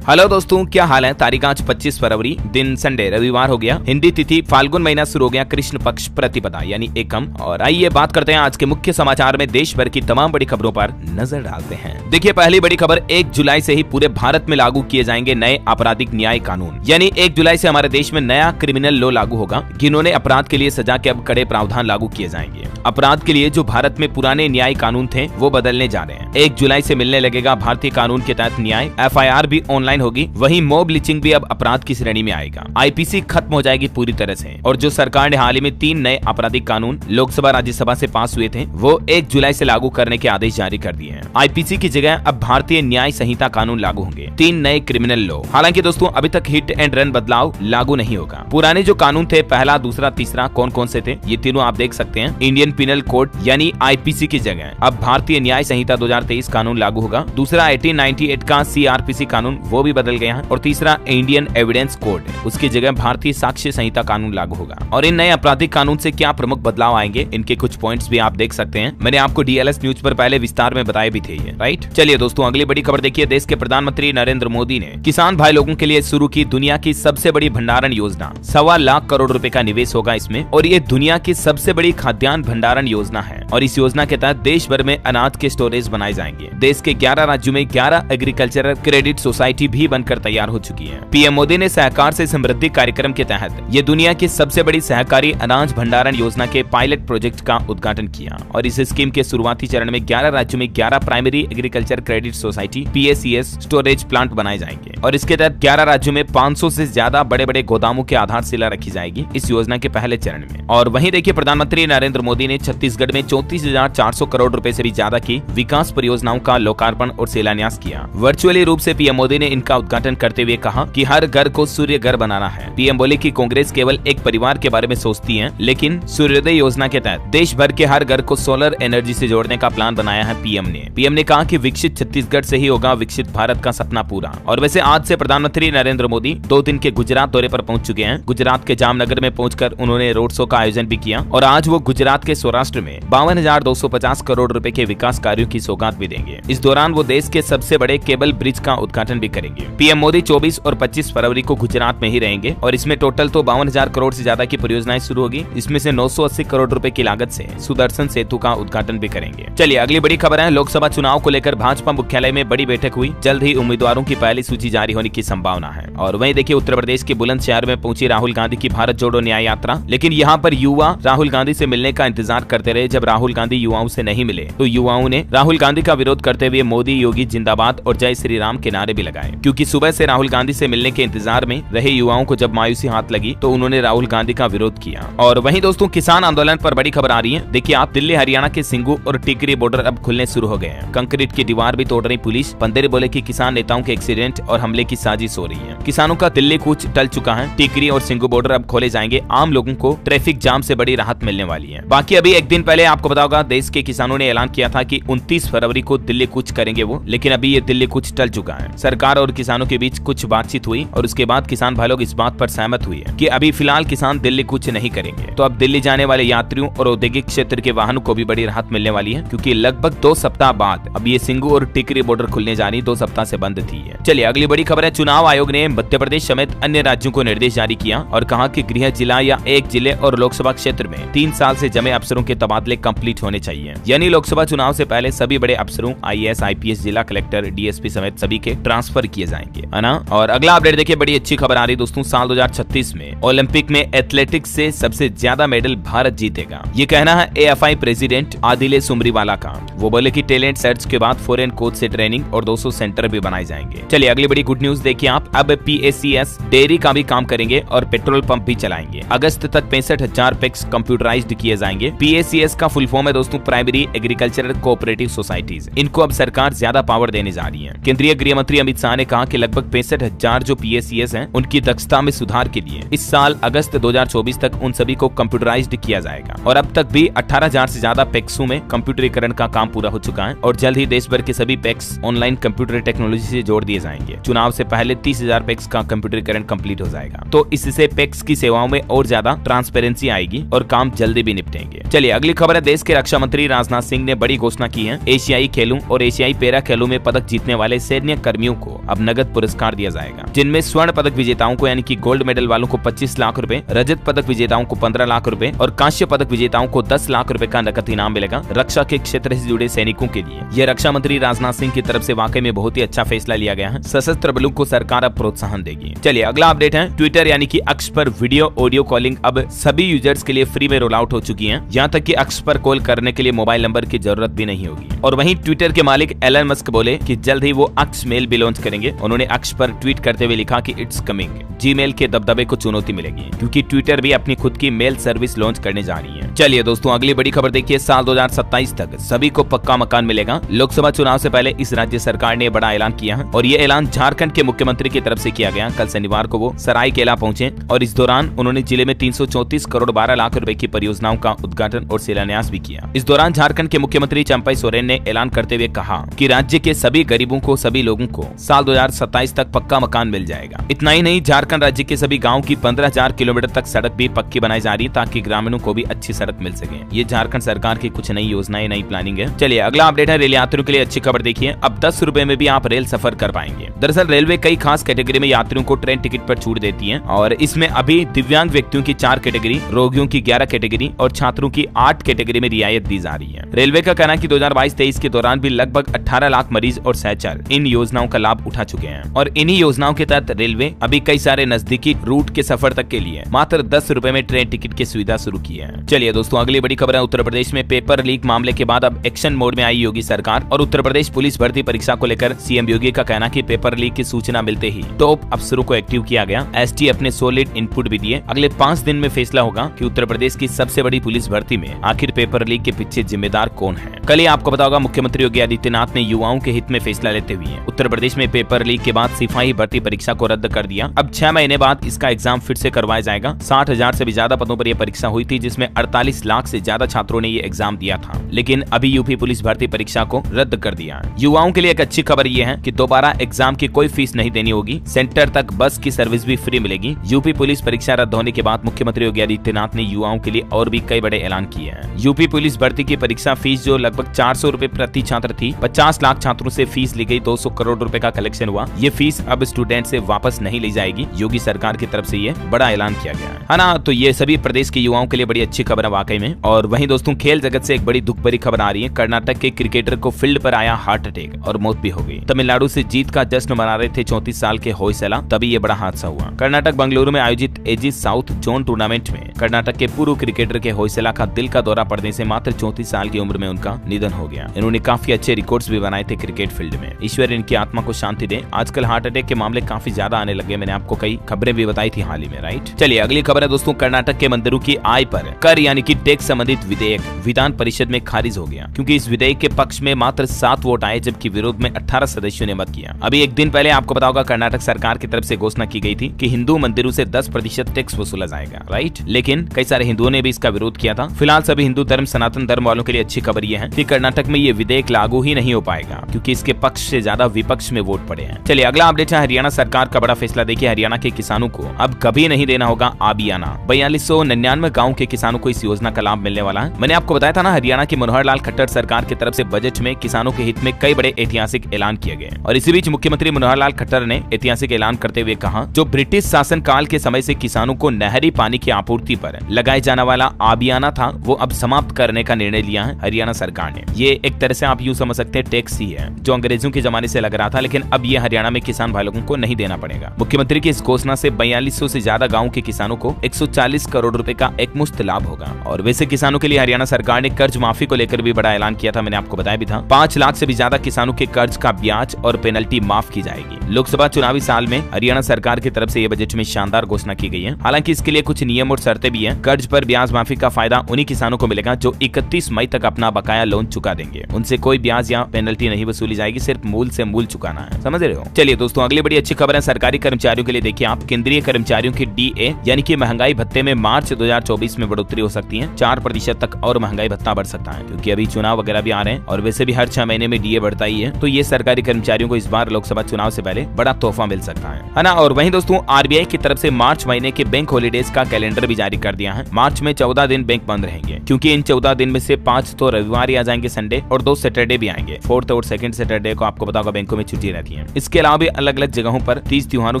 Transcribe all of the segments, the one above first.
Hello दोस्तों, क्या हाल है। तारीख आज 25 फरवरी, दिन संडे रविवार हो गया। हिंदी तिथि फाल्गुन महीना शुरू हो गया, कृष्ण पक्ष प्रतिपदा यानी एकम। और आइए बात करते हैं आज के मुख्य समाचार में देश भर की तमाम बड़ी खबरों पर नजर डालते हैं। देखिए, पहली बड़ी खबर, 1 जुलाई से ही पूरे भारत में लागू किए जाएंगे नए आपराधिक न्याय कानून। यानी 1 जुलाई से हमारे देश में नया क्रिमिनल लॉ लागू होगा। घिनौने अपराध के लिए सजा के अब कड़े प्रावधान लागू किए जाएंगे। अपराध के लिए जो भारत में पुराने न्याय कानून थे वो बदलने जा रहे हैं। 1 जुलाई से मिलने लगेगा भारतीय कानून के तहत न्याय। FIR भी ऑनलाइन होगी। वहीं मॉब लिंचिंग भी अब अपराध की श्रेणी में आएगा। IPC खत्म हो जाएगी पूरी तरह से। और जो सरकार ने हाल ही में 3 नए आपराधिक कानून लोकसभा राज्यसभा से पास हुए थे वो 1 जुलाई से लागू करने के आदेश जारी कर दिए हैं। IPC की जगह अब भारतीय न्याय संहिता कानून लागू होंगे। 3 नए क्रिमिनल लॉ। हालांकि दोस्तों अभी तक हिट एंड रन बदलाव लागू नहीं होगा। पुराने जो कानून थे, पहला, दूसरा, तीसरा, कौन कौन से थे ये तीनों आप देख सकते हैं। इंडियन पिनल कोड यानी IPC की जगह अब भारतीय न्याय संहिता 2023 कानून लागू होगा। दूसरा 1898 का CRPC कानून वो भी बदल गया है। और तीसरा इंडियन एविडेंस कोड, उसकी जगह भारतीय साक्ष्य संहिता कानून लागू होगा। और इन नए आपराधिक कानून से क्या प्रमुख बदलाव आएंगे, इनके कुछ पॉइंट्स भी आप देख सकते हैं। मैंने आपको DLS न्यूज पर पहले विस्तार में बताए भी थे ये, राइट। चलिए दोस्तों, अगली बड़ी खबर देखिए। देश के प्रधानमंत्री नरेंद्र मोदी ने किसान भाई लोगों के लिए शुरू की दुनिया की सबसे बड़ी भंडारण योजना। 1.25 लाख करोड़ रुपए का निवेश होगा इसमें। और ये दुनिया की सबसे बड़ी खाद्यान्न भंडारण योजना है। और इस योजना के तहत देश भर में अनाज के स्टोरेज बनाए जाएंगे। देश के 11 राज्यों में 11 एग्रीकल्चरल क्रेडिट सोसाइटी भी बनकर तैयार हो चुकी है। PM मोदी ने सहकार से समृद्धि कार्यक्रम के तहत ये दुनिया की सबसे बड़ी सहकारी अनाज भंडारण योजना के पायलट प्रोजेक्ट का उद्घाटन किया। और इस स्कीम के शुरुआती चरण में 11 राज्यों में 11 primary agriculture credit society PACS storage plant बनाए जाएंगे। और इसके तहत 11 राज्यों में 500 से ज्यादा बड़े बड़े गोदामों की आधारशिला रखी जाएगी इस योजना के पहले चरण में। और वहीं देखिए, प्रधानमंत्री नरेंद्र मोदी ने छत्तीसगढ़ में 34,400 करोड़ रुपए से भी ज्यादा की विकास परियोजनाओं का लोकार्पण और शिलान्यास किया। वर्चुअली रूप से PM मोदी ने इनका उद्घाटन करते हुए कहा कि हर घर को सूर्य घर बनाना है। PM बोले कि कांग्रेस केवल एक परिवार के बारे में सोचती है, लेकिन सूर्योदय योजना के तहत देश भर के हर घर को सोलर एनर्जी से जोड़ने का प्लान बनाया है PM ने कहा कि विकसित छत्तीसगढ़ से ही होगा विकसित भारत का सपना पूरा। और वैसे आज से प्रधानमंत्री नरेंद्र मोदी 2 दिन के गुजरात दौरे पर पहुंच चुके हैं। गुजरात के जामनगर में पहुंचकर उन्होंने रोड शो का आयोजन भी किया। और आज वो गुजरात के सौराष्ट्र में 52,250 करोड़ रुपए के विकास कार्यों की सौगात भी देंगे। इस दौरान वो देश के सबसे बड़े केबल ब्रिज का उद्घाटन भी करेंगे। PM मोदी 24 और 25 फरवरी को गुजरात में ही रहेंगे। और इसमें टोटल तो 52,000 करोड़ से ज्यादा की परियोजनाएं शुरू होगी। इसमें से 980 करोड़ रुपए की लागत से सुदर्शन सेतु का उद्घाटन भी करेंगे। चलिए अगली बड़ी खबर है। लोकसभा चुनाव को लेकर भाजपा मुख्यालय में बड़ी बैठक हुई। जल्द ही उम्मीदवारों की पहली सूची जारी होने की संभावना है। और वहीं देखिए, उत्तर प्रदेश के बुलंदशहर में पहुंची राहुल गांधी की भारत जोड़ो न्याय यात्रा। लेकिन यहाँ पर युवा राहुल गांधी से मिलने का इंतजार करते रहे। जब राहुल गांधी युवाओं से नहीं मिले तो युवाओं ने राहुल गांधी का विरोध करते हुए मोदी योगी जिंदाबाद और जय श्री राम के नारे भी लगाए। क्योंकि सुबह से राहुल गांधी से मिलने के इंतजार में रहे युवाओं को जब मायूसी हाथ लगी तो उन्होंने राहुल गांधी का विरोध किया। और वहीं दोस्तों, किसान आंदोलन पर बड़ी खबर आ रही है। देखिए आप, दिल्ली हरियाणा के सिंगू और टिकरी बॉर्डर अब खुलने शुरू हो गए हैं। कंक्रीट की दीवार भी तोड़ रही पुलिस। पंदेरे बोले कि किसान नेताओं के एक्सीडेंट और हमले की साजिश हो रही है। किसानों का दिल्ली कूच टल चुका है। टिकरी और सिंगू बॉर्डर अब खोले जाएंगे। आम लोगों को ट्रैफिक जाम से बड़ी राहत मिलने वाली है। बाकी अभी एक दिन पहले आपको पता होगा, देश के किसानों ने ऐलान किया था कि 29 फरवरी को दिल्ली कूच करेंगे वो। लेकिन अभी ये दिल्ली कूच टल चुका है। सरकार और किसानों के बीच कुछ बातचीत हुई और उसके बाद किसान भाई लोग इस बात पर सहमत हुए हैं कि अभी फिलहाल किसान दिल्ली कूच नहीं करेंगे। तो अब दिल्ली जाने वाले यात्रियों और औद्योगिक क्षेत्र के वाहनों को भी बड़ी राहत मिलने वाली है। क्योंकि लगभग 2 सप्ताह बाद अब ये सिंगू और टिकरी बॉर्डर खुलने जा रही, 2 सप्ताह से बंद थी। चलिए अगली बड़ी खबर है। चुनाव आयोग ने मध्य प्रदेश समेत अन्य राज्यों को निर्देश जारी किया और कहा कि गृह जिला या एक जिले और लोकसभा क्षेत्र में 3 साल से जमे अफसरों के तबादले कंप्लीट होने चाहिए। यानी लोकसभा चुनाव से पहले सभी बड़े अफसरों IAS, IPS, जिला कलेक्टर, DSP समेत सभी के ट्रांसफर किए जाएंगे, है ना। और अगला अपडेट देखिए, बड़ी अच्छी खबर आ रही दोस्तों। साल 2036 में ओलंपिक में एथलेटिक्स से सबसे ज्यादा मेडल भारत जीतेगा। ये कहना है AFI प्रेसिडेंट आदिले सुमरीवाला का। वो बोले कि टैलेंट सर्च के बाद फॉरेन कोच से ट्रेनिंग और 200 सेंटर भी बनाए जाएंगे। चलिए अगली बड़ी गुड न्यूज देखिए आप, अब PACS डेयरी का भी काम करेंगे और पेट्रोल पंप भी चलाएंगे। अगस्त तक 65,000 पैक्स कंप्यूटराइज्ड किए जाएंगे। PACS का फुल फॉर्म है दोस्तों प्राइमरी एग्रीकल्चरल कोऑपरेटिव सोसाइटीज। इनको अब सरकार ज्यादा पावर देने जा रही है। केंद्रीय गृह मंत्री अमित शाह ने कहा कि लगभग 65,000 जो PACS हैं उनकी दक्षता में सुधार के लिए इस साल अगस्त 2024 तक उन सभी को कंप्यूटराइज्ड किया जाएगा। और अब तक भी 18,000 से ज्यादा पैक्सों में कंप्यूटरीकरण का काम पूरा हो चुका है। और जल्द ही देश भर के सभी पैक्स ऑनलाइन कंप्यूटर टेक्नोलॉजी से जोड़ दिए जाएंगे। चुनाव से पहले 30,000 पैक्स का कंप्यूटरीकरण कंप्लीट हो जाएगा। तो इससे पैक्स की सेवाओं में और ज्यादा ट्रांसपेरेंसी आएगी और काम जल्दी भी निपटेंगे। चलिए अगली खबर है। देश के रक्षा मंत्री राजनाथ सिंह ने बड़ी घोषणा की है। एशियाई खेलों और एशियाई पैरा खेलों में पदक जीतने वाले सैन्य कर्मियों को अब नगद पुरस्कार दिया जाएगा, जिनमें स्वर्ण पदक विजेताओं को यानी कि गोल्ड मेडल वालों को 25 लाख रुपए, रजत पदक विजेताओं को 15 लाख रुपए और कांस्य पदक विजेताओं को 10 लाख रुपए का नकद इनाम मिलेगा। रक्षा के क्षेत्र से जुड़े सैनिकों के लिए यह रक्षा मंत्री राजनाथ सिंह की तरफ से वाकई में बहुत ही अच्छा फैसला लिया गया है। सशस्त्र बलों को सरकार अब प्रोत्साहन देगी। चलिए अगला अपडेट है, ट्विटर यानी कि एक्स पर वीडियो ऑडियो कॉलिंग अब सभी यूजर्स के लिए फ्री में रोल आउट हो चुकी है। यहाँ तक कि एक्स पर कॉल करने के लिए मोबाइल नंबर की जरूरत भी नहीं होगी। और वहीं ट्विटर के मालिक एलन मस्क बोले कि जल्द ही वो एक्स मेल भी लॉन्च करेंगे। उन्होंने एक्स पर ट्वीट करते हुए लिखा कि इट्स कमिंग। जीमेल के दबदबे को चुनौती मिलेगी क्योंकि ट्विटर भी अपनी खुद की मेल सर्विस लॉन्च करने जा रही है। चलिए दोस्तों अगली बड़ी खबर देखिए, साल 2027 तक सभी को पक्का मकान मिलेगा। लोकसभा चुनाव से पहले इस राज्य सरकार ने बड़ा ऐलान किया है और ये ऐलान झारखंड के मुख्यमंत्री की तरफ से किया गया। कल शनिवार को वो सरायकेला पहुंचे और इस दौरान उन्होंने जिले में 334 करोड़ 12 लाख रुपए की परियोजनाओं का उद्घाटन और शिलान्यास भी किया। इस दौरान झारखंड के मुख्यमंत्री चंपई सोरेन ने ऐलान करते हुए कहा कि राज्य के सभी गरीबों को, सभी लोगों को साल 2027 तक पक्का मकान मिल जाएगा। इतना ही नहीं, झारखंड राज्य के सभी गाँव की 15,000 किलोमीटर तक सड़क भी पक्की बनाई जा रही है ताकि ग्रामीणों को भी अच्छी सड़क मिल सके। ये झारखंड सरकार की कुछ नई योजनाएं, नई प्लानिंग है। चलिए अगला अपडेट है, रेल यात्रियों के लिए अच्छी खबर देखिए, अब 10 रुपए में भी आप रेल सफर कर पाएंगे। दरअसल रेलवे कई खास कैटेगरी में यात्रियों को ट्रेन टिकट पर छूट देती है और इसमें अभी दिव्यांग व्यक्तियों की 4 कैटेगरी, रोगियों की 11 कैटेगरी और छात्रों की 8 कैटेगरी में रियायत दी जा रही है। रेलवे का कहना है कि 2022-23 के दौरान भी लगभग 18 लाख मरीज और सहचर इन योजनाओं का लाभ उठा चुके हैं और इन्हीं योजनाओं के तहत रेलवे अभी कई सारे नजदीकी रूट के सफर तक के लिए मात्र 10 रुपए में ट्रेन टिकट की सुविधा शुरू की है। चलिए दोस्तों अगली बड़ी खबर है, उत्तर प्रदेश में पेपर लीक मामले के बाद अब एक्शन मोड में आई योगी सरकार और उत्तर प्रदेश पुलिस भर्ती परीक्षा को लेकर सीएम योगी का कहना कि पेपर लीक की सूचना मिलते ही टॉप अफसरों को एक्टिव किया गया। एसटी अपने सॉलिड इनपुट भी दिए। अगले 5 दिन में फैसला होगा कि उत्तर प्रदेश की सबसे बड़ी पुलिस भर्ती में आखिर पेपर लीक के पीछे जिम्मेदार कौन है। कल ही आपको पता होगा मुख्यमंत्री योगी आदित्यनाथ ने युवाओं के हित में फैसला लेते हुए उत्तर प्रदेश में पेपर लीक के बाद सिपाही भर्ती परीक्षा को रद्द कर दिया। अब 6 महीने बाद इसका एग्जाम फिर से करवाया जाएगा। 60,000 से भी ज्यादा पदों पर यह परीक्षा हुई थी जिसमें 48 लाख से ज्यादा छात्रों ने ये एग्जाम दिया था, लेकिन अभी यूपी पुलिस भर्ती परीक्षा को रद्द कर दिया। युवाओं के लिए एक अच्छी खबर ये है कि दोबारा एग्जाम की कोई फीस नहीं देनी होगी। सेंटर तक बस की सर्विस भी फ्री मिलेगी। यूपी पुलिस परीक्षा रद्द होने के बाद मुख्यमंत्री योगी आदित्यनाथ ने युवाओं के लिए और भी कई बड़े ऐलान किए हैं। यूपी पुलिस भर्ती की परीक्षा फीस जो लगभग 400 रुपए प्रति छात्र थी, 50 लाख छात्रों से फीस ली गई, 200 करोड़ रुपए का कलेक्शन हुआ। ये फीस अब स्टूडेंट से वापस नहीं ली जाएगी। योगी सरकार की तरफ से ये बड़ा ऐलान किया गया है ना। तो ये सभी प्रदेश के युवाओं के लिए बड़ी अच्छी खबर है वाकई में। और वहीं दोस्तों खेल जगत से एक बड़ी दुख भरी खबर आ रही है। कर्नाटक के क्रिकेटर को फील्ड पर आया हार्ट अटैक और मौत भी हो गई। तमिलनाडु से जीत का जश्न मना रहे थे 34 साल के होयसला, तभी ये बड़ा हादसा हुआ। कर्नाटक बंगलुरु में आयोजित एजिस साउथ जोन टूर्नामेंट में कर्नाटक के पूर्व क्रिकेटर के होयसला का दिल का दौरा पड़ने से मात्र 34 साल की उम्र में उनका निधन हो गया। इन्होंने काफी अच्छे रिकॉर्ड्स भी बनाए थे क्रिकेट फील्ड में। ईश्वर इनकी आत्मा को शांति दे। आजकल हार्ट अटैक के मामले काफी ज्यादा आने लगे। मैंने आपको कई खबरें भी बताई थी हाल ही में, राइट। चलिए अगली खबर है दोस्तों, कर्नाटक के मंदिरों की आय पर कर यानी कि टैक्स संबंधित विधेयक विधान परिषद में खारिज हो गया क्योंकि इस विधेयक के पक्ष में मात्र 7 वोट आए जबकि विरोध में 18 सदस्यों ने मत किया। अभी एक दिन पहले आपको पता होगा कर्नाटक सरकार की तरफ से घोषणा की गई थी कि हिंदू मंदिरों से 10% टैक्स वसूला जाएगा, राइट। लेकिन कई सारे हिंदुओं ने भी इसका विरोध किया था। फिलहाल सभी हिंदू धर्म, सनातन धर्म वालों के लिए अच्छी खबर यह है कि कर्नाटक में ये विधेयक लागू ही नहीं हो पाएगा क्योंकि इसके पक्ष से ज्यादा विपक्ष में वोट पड़े हैं। चलिए अगला अपडेट है, हरियाणा सरकार का बड़ा फैसला देखिए। हरियाणा के किसानों को अब कभी नहीं देना होगा आबियाना। 4299 गाँव के किसानों को इस योजना का लाभ मिलने वाला है। मैंने आपको बताया था ना, हरियाणा की मनोहर लाल खट्टर सरकार की तरफ से बजट में किसानों के हित में कई बड़े ऐतिहासिक ऐलान किए गए और इसी बीच मुख्यमंत्री मनोहर लाल खट्टर ने ऐतिहासिक ऐलान करते हुए कहा, जो ब्रिटिश शासन काल के समय से किसानों को नहरी पानी की आपूर्ति पर लगाए जाने वाला आबियाना था, वो अब समाप्त करने का निर्णय लिया है हरियाणा सरकार ने। ये एक तरह से आप यूं समझ सकते हैं टैक्स ही है जो अंग्रेजों के जमाने से लग रहा था, लेकिन अब ये हरियाणा में किसान भाई लोगों को नहीं देना पड़ेगा। मुख्यमंत्री की इस घोषणा से 4200 से ज्यादा गाँव के किसानों को 140 करोड़ रुपए का एक मुश्त लाभ होगा। और वैसे किसानों के लिए हरियाणा सरकार ने कर्ज माफी को लेकर भी बड़ा ऐलान किया था। मैंने आपको बताया भी था, 5 लाख से भी ज्यादा किसानों के कर्ज का ब्याज और पेनल्टी माफ की जाएगी। लोकसभा चुनावी साल में हरियाणा सरकार की तरफ से ये बजट में शानदार घोषणा की गई है। हालांकि इसके लिए कुछ नियम और शर्तें भी हैं। कर्ज पर ब्याज माफी का फायदा उन्हीं किसानों को मिलेगा जो 31 मई तक अपना बकाया लोन चुका देंगे। उनसे कोई ब्याज या पेनल्टी नहीं वसूली जाएगी, सिर्फ मूल से मूल चुकाना है। समझ रहे हो। चलिए दोस्तों अगली बड़ी अच्छी खबर है सरकारी कर्मचारियों के लिए। देखिए आप, केंद्रीय कर्मचारियों की DA यानी कि महंगाई भत्ते में मार्च 2024 में बढ़ोतरी हो सकती है। 4% तक और महंगाई भत्ता बढ़ सकता है क्योंकि अभी चुनाव वगैरह भी आ रहे हैं और वैसे भी हर 6 महीने में DA बढ़ता ही है। तो ये सरकारी कर्मचारियों को इस बार लोकसभा चुनाव से पहले बड़ा तोहफा मिल सकता है ना। और वहीं दोस्तों RBI की तरफ से मार्च महीने महीने के बैंक हॉलीडेज का कैलेंडर भी जारी कर दिया है। मार्च में 14 दिन बैंक बंद रहेंगे, क्योंकि इन 14 दिन में से 5 तो रविवार ही आ जाएंगे संडे, और 2 सैटरडे भी आएंगे। 4th और 2nd सैटरडे को आपको बताओगा बैंकों में छुट्टी रहती है। इसके अलावा भी अलग अलग जगहों पर तीज त्योहारों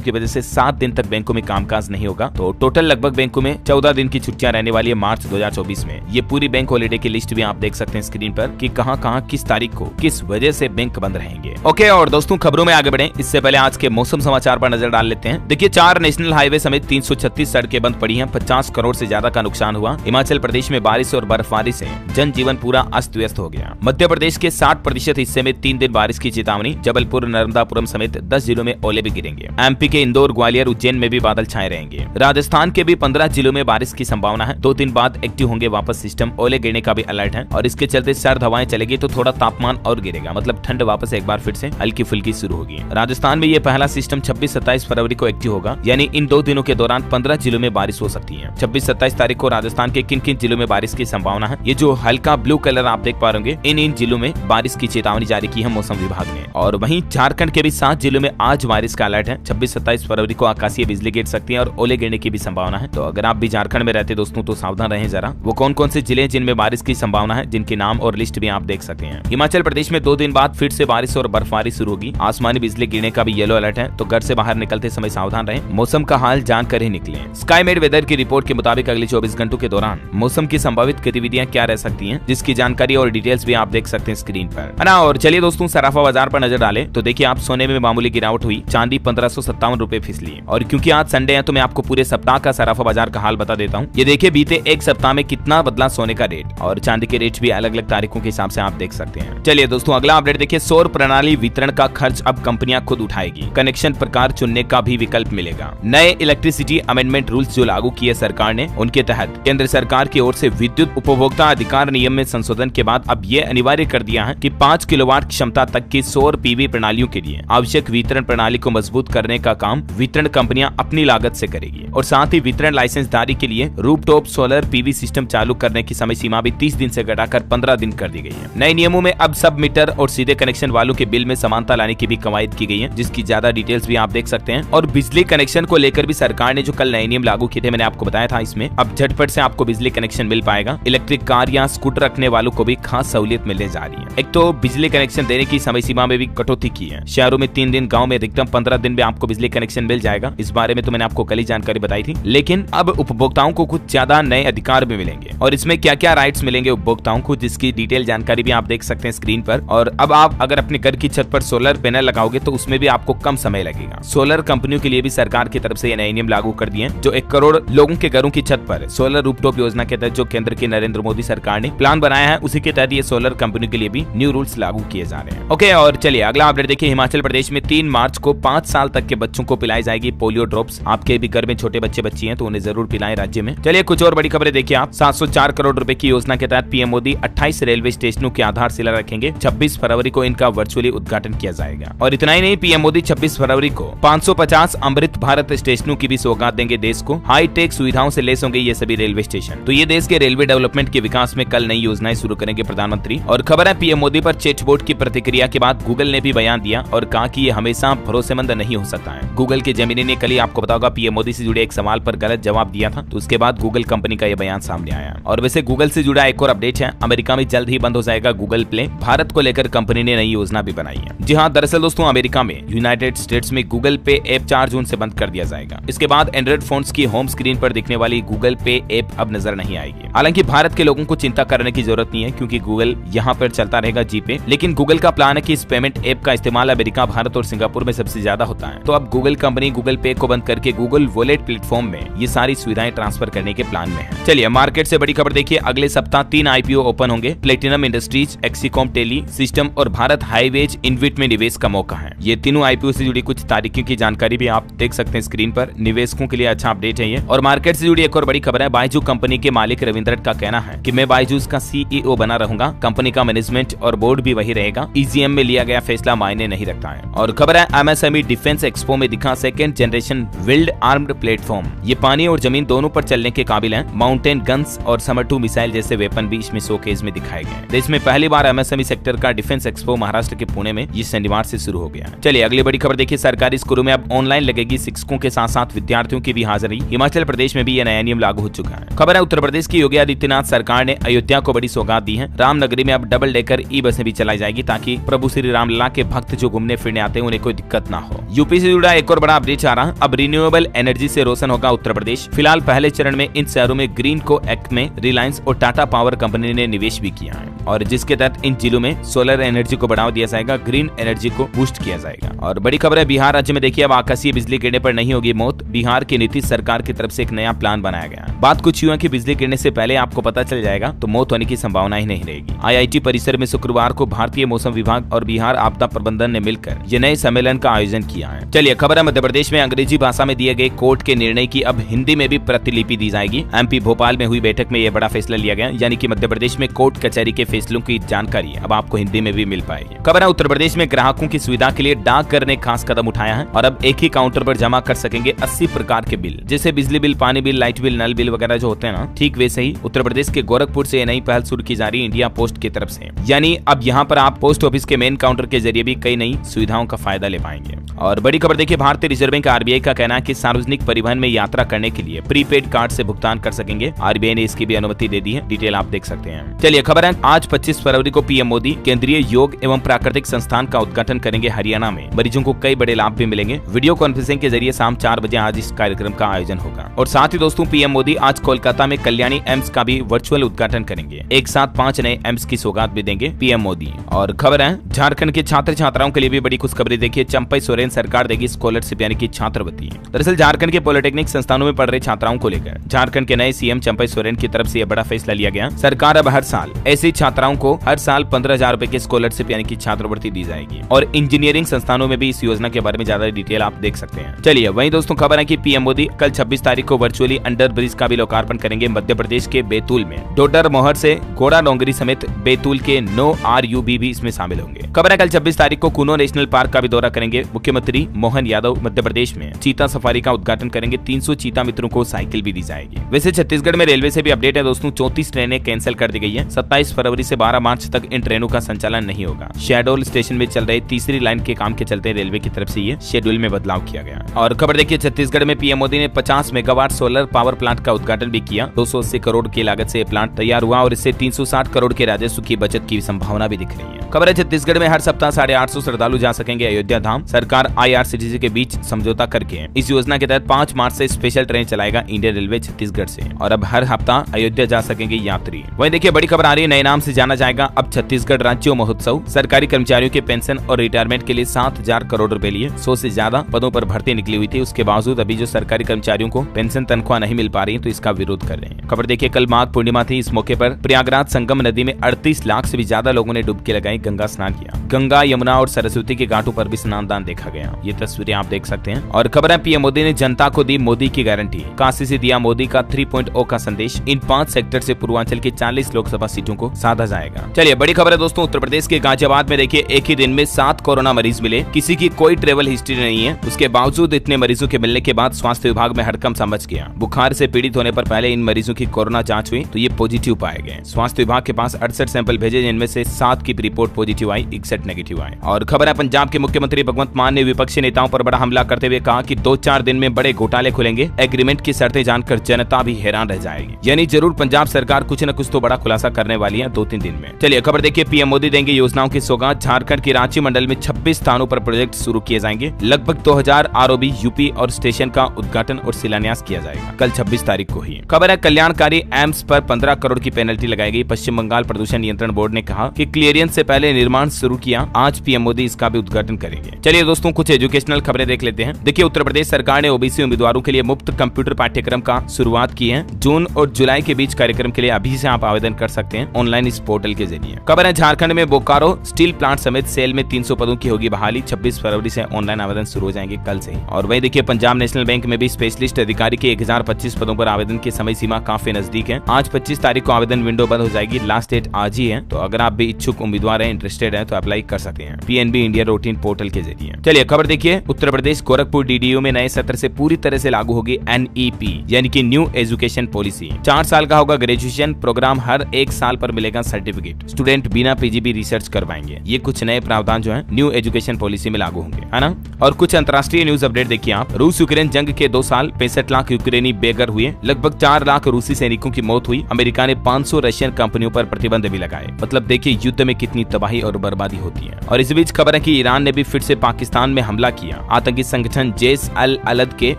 की वजह से 7 दिन तक बैंकों में कामकाज नहीं होगा। तो टोटल लगभग बैंकों में 14 दिन की छुट्टियां रहने वाली है मार्च 2024 में। ये पूरी बैंक हॉलीडे की लिस्ट भी आप देख सकते हैं स्क्रीन पर कि कहां किस तारीख को किस वजह से बैंक बंद रहेंगे। ओके, और दोस्तों खबरों में आगे बढ़े इससे पहले आज के मौसम समाचार पर नजर डाल लेते हैं। देखिए, 4 नेशनल हाईवे समेत 336 सड़कें बंद पड़ी हैं। 50 करोड़ से ज्यादा का नुकसान हुआ। हिमाचल प्रदेश में बारिश और बर्फबारी से जनजीवन पूरा अस्त व्यस्त हो गया। मध्य प्रदेश के 60% हिस्से में 3 दिन बारिश की चेतावनी। जबलपुर, नर्मदापुरम समेत 10 जिलों में ओले भी गिरेंगे। एमपी के इंदौर, ग्वालियर, उज्जैन में भी बादल छाए रहेंगे। राजस्थान के भी 15 जिलों में बारिश की संभावना है। 2 दिन बाद एक्टिव होंगे वापस सिस्टम। ओले गिरने का भी अलर्ट है, और इसके चलते सर्द हवाएं चलेगी तो थोड़ा तापमान और गिरेगा, मतलब ठंड वापस एक बार फिर से हल्की फुल्की शुरू होगी। राजस्थान में ये पहला सिस्टम 26-27 फरवरी को एक्टिव होगा, यानी इन 2 दिनों के दौरान 15 जिलों में बारिश हो सकती है। 26-27 तारीख को राजस्थान के किन किन जिलों में बारिश की संभावना है, ये जो हल्का ब्लू कलर आप देख पा रहे हैं, इन जिलों में बारिश की चेतावनी जारी की है मौसम विभाग ने। और वहीं झारखंड के भी 7 जिलों में आज बारिश का अलर्ट है। 26-27 फरवरी को आकाशीय बिजली गिर सकती है और ओले गिरने की भी संभावना है। तो अगर आप भी झारखंड में रहते दोस्तों तो सावधान रहें जरा। वो कौन कौन से जिले जिनमें बारिश की संभावना है, जिनके नाम और लिस्ट भी आप देख सकते हैं। हिमाचल प्रदेश में 2 दिन बाद फिर से बारिश और बर्फबारी शुरू होगी। आसमानी बिजली गिरने का भी येलो अलर्ट है, तो घर से बाहर निकलते समय सावधान रहें। मौसम का हाल जानकर ही निकलें। स्काईमेड वेदर की रिपोर्ट के मुताबिक अगले 24 घंटों के दौरान मौसम की संभावित गतिविधियां क्या रह सकती हैं, जिसकी जानकारी और डिटेल्स भी आप देख सकते हैं स्क्रीन पर, है ना। और चलिए दोस्तों सराफा बाजार पर नजर डालें तो देखिए, आप सोने में मामूली गिरावट हुई। चांदी 1557 रुपए फिसली। और क्योंकि आज संडे है तो मैं आपको पूरे सप्ताह का सराफा बाजार का हाल बता देता हूँ। ये देखिए, बीते एक सप्ताह में कितना बदला सोने का रेट, और चांदी के रेट भी अलग अलग तारीखों के हिसाब से आप देख सकते हैं। चलिए दोस्तों अगला अपडेट देखिए, सौर प्रणाली वितरण का खर्च अब कंपनियां खुद उठाएगी। कनेक्शन प्रकार चुनने का भी विकल्प मिलेगा। नए इलेक्ट्रिसिटी अमेंडमेंट रूल्स जो लागू किए सरकार ने, उनके तहत केंद्र सरकार की ओर से विद्युत उपभोक्ता अधिकार नियम में संशोधन के बाद अब ये अनिवार्य कर दिया है कि 5 किलोवाट क्षमता तक की सौर पीवी प्रणालियों के लिए आवश्यक वितरण प्रणाली को मजबूत करने का काम वितरण कंपनियां अपनी लागत से करेगी। और साथ ही वितरण लाइसेंसधारी के लिए रूफटॉप सोलर पीवी सिस्टम चालू करने की समय सीमा भी 30 दिन से घटाकर 15 दिन कर दी गई है। नए नियमों में अब सब मीटर और सीधे कनेक्शन वालों के बिल में समानता लाने की भी कवायद की गई है, जिसकी ज्यादा डिटेल्स भी आप देख सकते हैं। और बिजली कनेक्शन को लेकर भी सरकार ने जो कल नए नियम लागू किए थे, मैंने आपको बताया था, इसमें अब झटपट से आपको बिजली कनेक्शन मिल पाएगा। इलेक्ट्रिक कार या स्कूटर रखने वालों को भी खास सहूलियत मिलने जा रही है। एक तो बिजली कनेक्शन देने की समय सीमा में भी कटौती की है। शहरों में 3 दिन, गाँव में अधिकतम 15 दिन में आपको बिजली कनेक्शन मिल जाएगा। इस बारे में तो मैंने आपको कल ही जानकारी बताई थी। लेकिन अब उपभोक्ताओं को कुछ ज्यादा नए अधिकार भी मिलेंगे, और इसमें क्या क्या राइट्स मिलेंगे उपभोक्ताओं को, जिसकी डिटेल जानकारी भी आप देख सकते हैं स्क्रीन पर। और अब आप अगर अपने घर की छत पर सोलर पैनल लगाओगे तो उसमें भी आपको कम समय लगेगा। सोलर कंपनियों के लिए भी सरकार की तरफ से ये नए नियम लागू कर दिए हैं। जो 1 करोड़ लोगों के घरों की छत पर सोलर रूफटॉप योजना के तहत जो केंद्र की नरेंद्र मोदी सरकार ने प्लान बनाया है, उसी के तहत ये सोलर कंपनियों के लिए भी न्यू रूल्स लागू किए जा रहे हैं। ओके, और चलिए अगला अपडेट देखिए, हिमाचल प्रदेश में 3 मार्च को 5 साल तक के बच्चों को पिलाई जाएगी पोलियो ड्रॉप्स। आपके भी घर में छोटे बच्चे बच्ची हैं तो उन्हें जरूर पिलाएं राज्य में। चलिए कुछ और बड़ी खबरें देखिए आप। 704 करोड़ रुपए की योजना के तहत पीएम मोदी 28 रेलवे स्टेशनों की आधारशिला रखेंगे। 26 फरवरी को इनका वर्चुअली उद्घाटन किया जाएगा। और इतना ही नहीं, पीएम मोदी 26 फरवरी को 550 अमृत भारत स्टेशनों की भी सौगात देंगे देश को। हाईटेक सुविधाओं से लेस होंगे ये सभी रेलवे स्टेशन। तो ये देश के रेलवे डेवलपमेंट के विकास में कल नई योजनाएं शुरू करेंगे प्रधानमंत्री। और खबर है, पीएम मोदी पर चैटबॉट की प्रतिक्रिया के बाद गूगल ने भी बयान दिया और कहा कि ये हमेशा भरोसेमंद नहीं हो सकता है। गूगल के जेमिनी ने कल ही आपको बताओगा पीएम मोदी से जुड़े एक सवाल पर गलत जवाब दिया था, तो उसके बाद गूगल कंपनी का यह बयान सामने आया। और वैसे गूगल से जुड़ा एक और अपडेट है, अमेरिका में जल्द ही बंद हो जाएगा गूगल प्ले। भारत को लेकर कंपनी ने नई योजना भी बनाई है। जी हाँ, दरअसल दोस्तों अमेरिका में यूनाइटेड स्टेट्स में गूगल पे ऐप 4 जून से बंद कर दिया जाएगा। इसके बाद एंड्रॉइड फोन्स की होम स्क्रीन पर दिखने वाली गूगल पे ऐप अब नजर नहीं आएगी। हालांकि भारत के लोगों को चिंता करने की जरूरत नहीं है, क्योंकि गूगल यहाँ पर चलता रहेगा जीपे। लेकिन गूगल का प्लान है कि इस पेमेंट ऐप का इस्तेमाल अमेरिका, भारत और सिंगापुर में सबसे ज्यादा होता है। तो अब गूगल कंपनी गूगल पे को बंद करके गूगल वॉलेट प्लेटफॉर्म में ये सारी सुविधाएं ट्रांसफर करने के प्लान में है। चलिए मार्केट से बड़ी खबर देखिए, अगले सप्ताह 3 आईपीओ ओपन होंगे। प्लेटिनम इंडस्ट्रीज, एक्सीकॉम टेली सिस्टम और भारत हाईवेज इन्विट में निवेश का मौका है। ये तीनों आईपीओ से जुड़ी कुछ तारीखों की जानकारी भी आप देख सकते हैं स्क्रीन पर। निवेशकों के लिए अच्छा अपडेट है ये। और मार्केट से जुड़ी एक और बड़ी खबर है, बायजू कंपनी के मालिक रविंद्रन का कहना है कि मैं बायजूस का सीईओ बना रहूंगा। कंपनी का मैनेजमेंट और बोर्ड भी वही रहेगा। ईजीएम में लिया गया फैसला मायने नहीं रखता है। और खबर है, एमएसएमई डिफेंस एक्सपो में दिखा 2nd generation wild armed platform. ये पानी और जमीन दोनों पर चलने के काबिल है। माउंटेन गन्स और समर 2 मिसाइल जैसे वेपन भी इसमें शोकेस में दिखाए गए। देश में पहली बार एमएसएमई सेक्टर का डिफेंस एक्सपो महाराष्ट्र के पुणे में ये शनिवार से शुरू हो गया। चलिए अगली बड़ी खबर देखिए, सरकारी स्कूलों में अब ऑनलाइन लगेगी शिक्षकों के साथ साथ विद्यार्थियों परीक्षार्थियों की भी हाजिरी। हिमाचल प्रदेश में भी यह नया नियम लागू हो चुका है। खबर है उत्तर प्रदेश की योगी आदित्यनाथ सरकार ने अयोध्या को बड़ी सौगात दी है। रामनगरी में अब डबल डेकर ई बसें भी चलाई जाएगी ताकि प्रभु श्री रामलला के भक्त जो घूमने फिरने आते हैं उन्हें कोई दिक्कत ना हो। यूपी से जुड़ा एक और बड़ा अपडेट आ रहा। अब रिन्यूएबल एनर्जी से रोशन होगा उत्तर प्रदेश। फिलहाल पहले चरण में इन शहरों में ग्रीन को एक्ट में रिलायंस और टाटा पावर कंपनी ने निवेश भी किया है और जिसके तहत इन जिलों में सोलर एनर्जी को बढ़ावा दिया जाएगा, ग्रीन एनर्जी को बूस्ट किया जाएगा। और बड़ी खबर है बिहार राज्य में देखिए अब आकाशीय बिजली गिरने पर नहीं होगी मौत। बिहार की नीतीश सरकार की तरफ से एक नया प्लान बनाया गया है। बात कुछ यूं है कि बिजली गिरने से पहले आपको पता चल जाएगा तो मौत होने की संभावना ही नहीं रहेगी। IIT परिसर में शुक्रवार को भारतीय मौसम विभाग और बिहार आपदा प्रबंधन ने मिलकर ये नए सम्मेलन का आयोजन किया है। चलिए खबर है मध्य प्रदेश में अंग्रेजी भाषा में दिए गए कोर्ट के निर्णय की अब हिंदी में भी प्रतिलिपि दी जाएगी। MP भोपाल में हुई बैठक में यह बड़ा फैसला लिया गया, यानी कि मध्य प्रदेश में कोर्ट कचहरी के फैसलों की जानकारी अब आपको हिंदी में भी मिल पाएगी। खबर है उत्तर प्रदेश में ग्राहकों की सुविधा के लिए डाकघर ने खास कदम उठाया है और अब एक ही काउंटर पर जमा कर सकेंगे 80 प्रकार के बिल, जैसे बिजली बिल, पानी बिल, लाइट बिल, नल बिल वगैरह जो होते हैं ना, ठीक वैसे ही उत्तर प्रदेश के गोरखपुर से नई पहल शुरू की जा रही है इंडिया पोस्ट की तरफ से। यानी अब यहाँ पर आप पोस्ट ऑफिस के मेन काउंटर के जरिए भी कई नई सुविधाओं का फायदा ले पाएंगे। और बड़ी खबर देखिए भारतीय रिजर्व बैंक RBI का कहना है कि सार्वजनिक परिवहन में यात्रा करने के लिए प्रीपेड कार्ड से भुगतान कर सकेंगे। RBI ने इसकी भी अनुमति दे दी है, डिटेल आप देख सकते हैं। चलिए खबर है आज 25 फरवरी को PM मोदी केंद्रीय योग एवं प्राकृतिक संस्थान का उद्घाटन करेंगे हरियाणा में। मरीजों को कई बड़े लाभ भी मिलेंगे। वीडियो कॉन्फ्रेंसिंग के जरिए शाम 4 बजे आज इस कार्यक्रम का आयोजन होगा। और साथ ही दोस्तों PM मोदी आज कोलकाता में कल्याणी एम्स का भी वर्चुअल उद्घाटन करेंगे। एक साथ 5 नए एम्स की सौगात भी देंगे PM मोदी। और खबर है झारखंड के छात्र छात्राओं के लिए भी बड़ी खुशखबरी देखिए, चंपई सोरेन सरकार देगी स्कॉलरशिप यानी कि छात्रवृत्ति। दरअसल झारखंड के पॉलिटेक्निक संस्थानों में पढ़ रहे छात्राओं को लेकर झारखंड के नए CM चंपई सोरेन की तरफ से यह बड़ा फैसला लिया गया। सरकार अब हर साल ऐसी छात्राओं को हर साल 15,000 रुपए की स्कॉलरशिप यानी कि छात्रवृत्ति दी जाएगी। और इंजीनियरिंग संस्थानों में भी इस योजना के बारे में ज्यादा डिटेल आप देख सकते हैं। चलिए वहीं दोस्तों खबर है कि PM मोदी कल 26 तारीख को वर्चुअली अंडर ब्रिज का भी लोकार्पण करेंगे मध्य प्रदेश के बैतूल में। डोडर मोहर से घोड़ा डोंगरी समेत बैतूल के 9 RUB भी इसमें शामिल होंगे। खबर है कल 26 तारीख को कुनो नेशनल पार्क का भी दौरा करेंगे मुख्यमंत्री मोहन यादव। मध्य प्रदेश में चीता सफारी का उद्घाटन करेंगे। 300 चीता मित्रों को साइकिल भी दी जाएगी। वैसे छत्तीसगढ़ में रेलवे से भी अपडेट है दोस्तों, 34 ट्रेनें कैंसिल कर दी गई है। 27 फरवरी से 12 मार्च तक इन ट्रेनों का संचालन नहीं होगा। शहडोल स्टेशन में चल रहे तीसरी लाइन के काम के चलते रेलवे की तरफ से ये शेड्यूल में बदलाव किया गया। और खबर देखिए छत्तीसगढ़ में PM मोदी ने 50 मेगावाट सोलर पावर प्लांट का उद्घाटन भी किया। 280 करोड़ की लागत से प्लांट तैयार हुआ और इससे 360 करोड़ के राजस्व की बचत की संभावना भी दिख रही है। खबर है छत्तीसगढ़ में हर सप्ताह 850 श्रद्धालु जा सकेंगे अयोध्या धाम। सरकार IRCTC के बीच समझौता करके इस योजना के तहत 5 मार्च से स्पेशल ट्रेन चलाएगा इंडियन रेलवे छत्तीसगढ़ से और अब हर हफ्ता अयोध्या जा सकेंगे यात्री। वहीं देखिए बड़ी खबर आ रही है, नए नाम से जाना जाएगा अब छत्तीसगढ़ राज्य महोत्सव। सरकारी कर्मचारियों के पेंशन और रिटायरमेंट के लिए 7,000 करोड़ रुपए लिए 100 से ज्यादा पदों पर भर्ती निकली हुई थी। उसके बावजूद अभी जो सरकारी कर्मचारियों को पेंशन तनख्वाह नहीं मिल पा रही है तो इसका विरोध कर रहे हैं। खबर देखिए कल माघ पूर्णिमा थी। इस मौके पर प्रयागराज संगम नदी में 38 लाख से भी ज्यादा लोगों ने डुबकी लगाई, गंगा स्नान किया। गंगा, यमुना और सरस्वती के घाटों पर भी स्नान दान देखा गया। ये तस्वीरें आप देख सकते हैं। और खबर है PM मोदी ने जनता को दी मोदी की गारंटी। काशी से दिया मोदी का 3.0 का संदेश। इन 5 सेक्टर से पूर्वांचल की 40 लोकसभा सीटों को साधा जाएगा। चलिए बड़ी खबर है दोस्तों, उत्तर प्रदेश के गाजियाबाद में देखिए एक ही दिन में 7 कोरोना मरीज मिले। किसी की कोई ट्रेवल हिस्ट्री नहीं है। उसके बावजूद इतने मरीजों के मिलने के बाद स्वास्थ्य विभाग में हड़कंप समझ गया। बुखार से पीड़ित होने पर पहले इन मरीजों की कोरोना जांच हुई तो ये पॉजिटिव पाए गए। स्वास्थ्य विभाग के पास 68 सैंपल भेजे जिनमें से 7 की रिपोर्ट पॉजिटिव आई, 61 नेगेटिव आए। और खबर है पंजाब के मुख्यमंत्री भगवंत मान ने विपक्षी नेताओं पर बड़ा हमला करते हुए कहा कि 2-4 दिन में बड़े घोटाले खुलेंगे। एग्रीमेंट की शर्तें जानकर जनता भी हैरान रह जाएगी। यानी जरूर पंजाब सरकार कुछ न कुछ तो बड़ा खुलासा करने वाली है 2-3 दिन में। चलिए खबर देखिए PM मोदी देंगे योजनाओं की सौगात। झारखंड की रांची मंडल में 26 स्थानों पर प्रोजेक्ट शुरू किए जाएंगे। लगभग 2000 ROB यूपी और स्टेशन का उद्घाटन और शिलान्यास किया जाएगा कल 26 तारीख को ही। खबर है कल्याणकारी एम्स पर 15 करोड़ की पेनल्टी लगाई गई। पश्चिम बंगाल प्रदूषण नियंत्रण बोर्ड ने कहा कि क्लियरेंस से पहले निर्माण शुरू किया। आज PM मोदी इसका भी उद्घाटन करेंगे। चलिए दोस्तों कुछ एजुकेशनल खबरें देख लेते हैं। देखिए उत्तर प्रदेश सरकार ने OBC उम्मीदवारों के लिए मुफ्त कंप्यूटर पाठ्यक्रम का शुरुआत की है। जून और जुलाई के बीच कार्यक्रम के लिए अभी से आप आवेदन कर सकते हैं ऑनलाइन इस पोर्टल के जरिए। खबर है झारखंड में बोकारो स्टील प्लांट समेत सेल में 300 पदों की होगी बहाली। 26 फरवरी से ऑनलाइन आवेदन शुरू हो जाएंगे कल से। और वही देखिए पंजाब नेशनल बैंक में भी स्पेशलिस्ट अधिकारी के 1025 पदों पर आवेदन की समय सीमा काफी नजदीक है। आज 25 तारीख को आवेदन विंडो बंद हो जाएगी। लास्ट डेट आज ही है, तो अगर आप भी इच्छुक उम्मीदवार हैं, इंटरेस्टेड हैं तो अप्लाई कर सकते हैं PNB इंडिया रूटीन पोर्टल के जरिए। चलिए खबर देखिए उत्तर प्रदेश गोरखपुर DDU में नए सत्र से पूरी तरह से लागू होगी NEP यानी कि न्यू एजुकेशन पॉलिसी। 4 साल का होगा ग्रेजुएशन प्रोग्राम, हर 1 साल पर मिलेगा सर्टिफिकेट। स्टूडेंट बिना PGB रिसर्च करवाएंगे। ये कुछ नए प्रावधान जो है न्यू एजुकेशन पॉलिसी में लागू होंगे, है ना। और कुछ अंतर्राष्ट्रीय न्यूज अपडेट देखिए आप। रूस यूक्रेन जंग जंग के 2 साल 65 लाख यूक्रेनी बेघर हुए, लगभग 4 लाख रूसी सैनिकों की मौत हुई। अमेरिका ने 500 रशियन कंपनियों पर प्रतिबंध भी लगाए। मतलब देखिए युद्ध में कितनी तबाही और बर्बादी होती है। और इस बीच खबर है कि ईरान ने भी फिर से पाकिस्तान में हमला किया। आतंकी संगठन जैश अल अलद के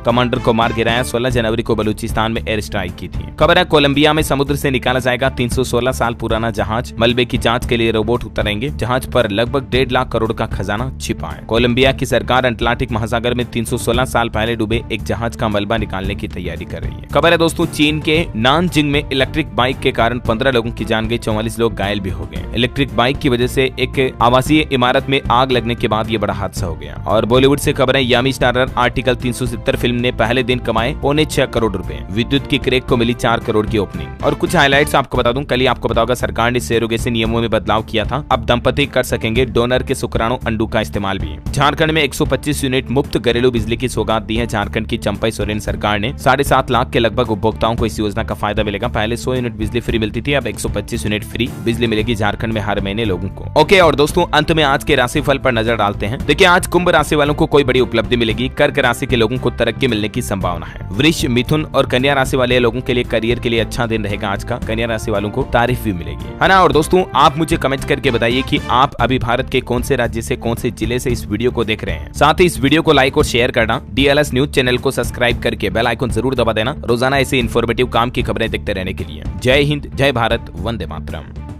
कमांडर को मार गिराया। 16 जनवरी को बलूचिस्तान में एयर स्ट्राइक की थी। खबर है कोलंबिया में समुद्र से निकाला जाएगा 316 साल पुराना जहाज। मलबे की जांच के लिए रोबोट उतरेंगे। जहाज पर लगभग 1.5 लाख करोड़ का खजाना छिपा है। कोलंबिया की सरकार अटलांटिक महासागर में 316 साल पहले डूबे एक जहाज का मलबा निकालने की तैयारी कर रही है। खबर है दोस्तों चीन के नानजिंग में इलेक्ट्रिक बाइक के कारण 15 लोगों की जान गई, 44 लोग घायल भी हो गए। इलेक्ट्रिक बाइक की वजह से एक आवासीय इमारत में आग लगने के बाद ये बड़ा हादसा हो गया। और बॉलीवुड से खबर है यामी स्टारर आर्टिकल 370 फिल्म ने पहले दिन कमाए 6.25 करोड़ रुपए। विद्युत की क्रैक को मिली 4 करोड़ की ओपनिंग। और कुछ हाइलाइट्स आपको बता दूं, कल ही आपको बताऊंगा सरकार ने सेरोगेसी नियमों में बदलाव किया था। अब दंपति कर सकेंगे डोनर के शुक्राणु अंडू का इस्तेमाल भी। झारखंड में 125 यूनिट मुफ्त घरेलू बिजली की सौगात दी है झारखंड की चंपई सोरेन सरकार ने। 7.5 लाख के लगभग उपभोक्ताओं को इस योजना का फायदा मिलेगा। पहले 100 यूनिट बिजली फ्री मिलती थी, अब 125 यूनिट फ्री बिजली मिलेगी झारखंड में हर महीने लोगों को। ओके, और दोस्तों अंत में आज के राशिफल पर नजर डालते हैं। देखिए आज कुंभ राशि वालों को कोई बड़ी उपलब्धि मिलेगी। कर्क राशि के लोगों को तरक्की मिलने की संभावना है। वृष, मिथुन और कन्या राशि वाले लोगों के लिए करियर के लिए अच्छा दिन रहेगा आज का। कन्या राशि वालों को तारीफ भी मिलेगी, है ना। और दोस्तों आप मुझे कमेंट करके बताइए कि आप अभी भारत के कौन से राज्य से, कौन से जिले से इस वीडियो को देख रहे हैं। साथ ही इस वीडियो को लाइक और शेयर करना। DLS न्यूज चैनल को सब्सक्राइब करके बेल आइकन जरूर दबा देना रोजाना ऐसे इन्फॉर्मेटिव काम की खबरें देखते रहने के लिए। जय हिंद, जय भारत, वंदे मातरम।